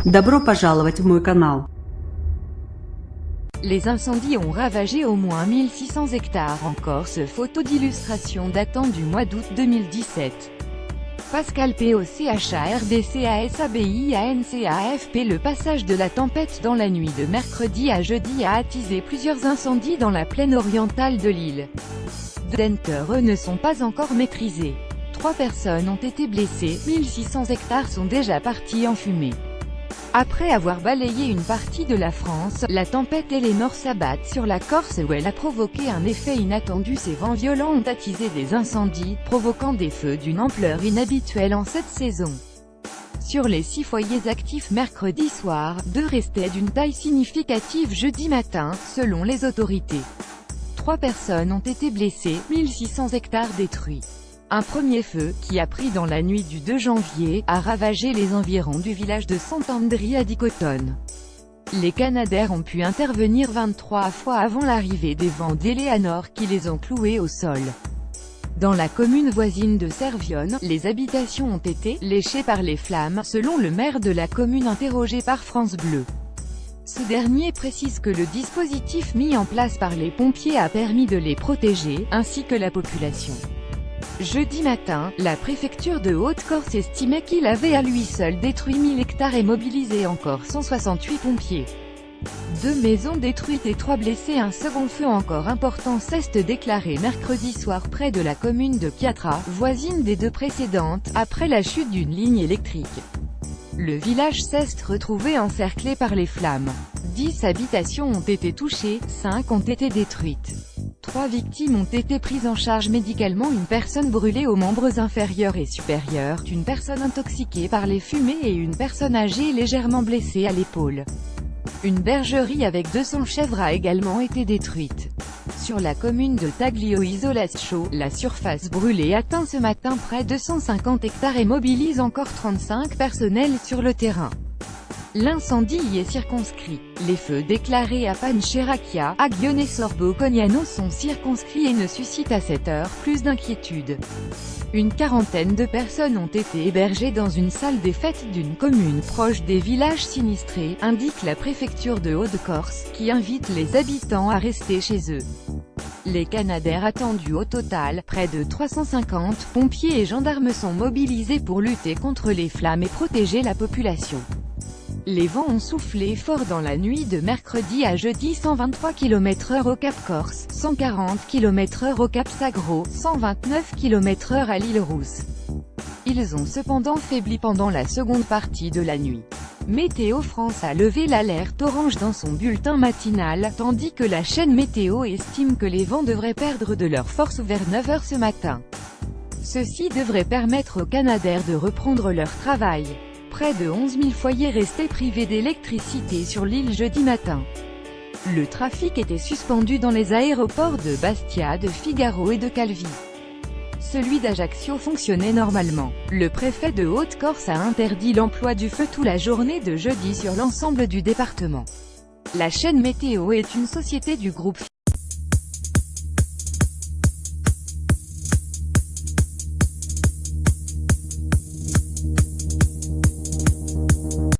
Добро пожаловать в мой канал. Les incendies ont ravagé au moins 1600 hectares en Corse. Photo d'illustration datant du mois d'août 2017. Pascal POCHARDCASABIANCAFP. Le passage de la tempête dans la nuit de mercredi à jeudi a attisé plusieurs incendies dans la plaine orientale de l'île. D'entre eux ne sont pas encore maîtrisés. 3 personnes ont été blessées, 1600 hectares sont déjà partis en fumée. Après avoir balayé une partie de la France, la tempête Eleanor s'abat sur la Corse où elle a provoqué un effet inattendu. Ces vents violents ont attisé des incendies, provoquant des feux d'une ampleur inhabituelle en cette saison. Sur les 6 foyers actifs mercredi soir, 2 restaient d'une taille significative jeudi matin, selon les autorités. 3 personnes ont été blessées, 1600 hectares détruits. Un premier feu, qui a pris dans la nuit du 2 janvier, a ravagé les environs du village de Sant'Andrea di Cotone. Les Canadair ont pu intervenir 23 fois avant l'arrivée des vents d'Eleanor qui les ont cloués au sol. Dans la commune voisine de Cervione, les habitations ont été léchées par les flammes, selon le maire de la commune interrogé par France Bleu. Ce dernier précise que le dispositif mis en place par les pompiers a permis de les protéger, ainsi que la population. Jeudi matin, la préfecture de Haute-Corse estimait qu'il avait à lui seul détruit 1000 hectares et mobilisé encore 168 pompiers. 2 maisons détruites et 3 blessés. Un second feu encore important s'est déclaré mercredi soir près de la commune de Chiatra, voisine des 2 précédentes, après la chute d'une ligne électrique. Le village s'est retrouvé encerclé par les flammes. 10 habitations ont été touchées, 5 ont été détruites. 3 victimes ont été prises en charge médicalement, une personne brûlée aux membres inférieurs et supérieurs, une personne intoxiquée par les fumées et une personne âgée légèrement blessée à l'épaule. Une bergerie avec 200 chèvres a également été détruite. Sur la commune de Taglio Isolascio, la surface brûlée atteint ce matin près de 150 hectares et mobilise encore 35 personnels sur le terrain. L'incendie y est circonscrit. Les feux déclarés à Pancheracchia, Aglione et Sorbo Cognano sont circonscrits et ne suscitent à cette heure plus d'inquiétude. Une quarantaine de personnes ont été hébergées dans une salle des fêtes d'une commune proche des villages sinistrés, indique la préfecture de Haute-Corse, qui invite les habitants à rester chez eux. Les Canadair attendus au total, près de 350 pompiers et gendarmes sont mobilisés pour lutter contre les flammes et protéger la population. Les vents ont soufflé fort dans la nuit de mercredi à jeudi. 123 km/h au Cap Corse, 140 km/h au Cap Sagro, 129 km/h à l'île Rousse. Ils ont cependant faibli pendant la seconde partie de la nuit. Météo France a levé l'alerte orange dans son bulletin matinal, tandis que la chaîne Météo estime que les vents devraient perdre de leur force vers 9 h ce matin. Ceci devrait permettre aux Canadair de reprendre leur travail. Près de 11 000 foyers restaient privés d'électricité sur l'île jeudi matin. Le trafic était suspendu dans les aéroports de Bastia, de Figaro et de Calvi. Celui d'Ajaccio fonctionnait normalement. Le préfet de Haute-Corse a interdit l'emploi du feu toute la journée de jeudi sur l'ensemble du département. La chaîne Météo est une société du groupe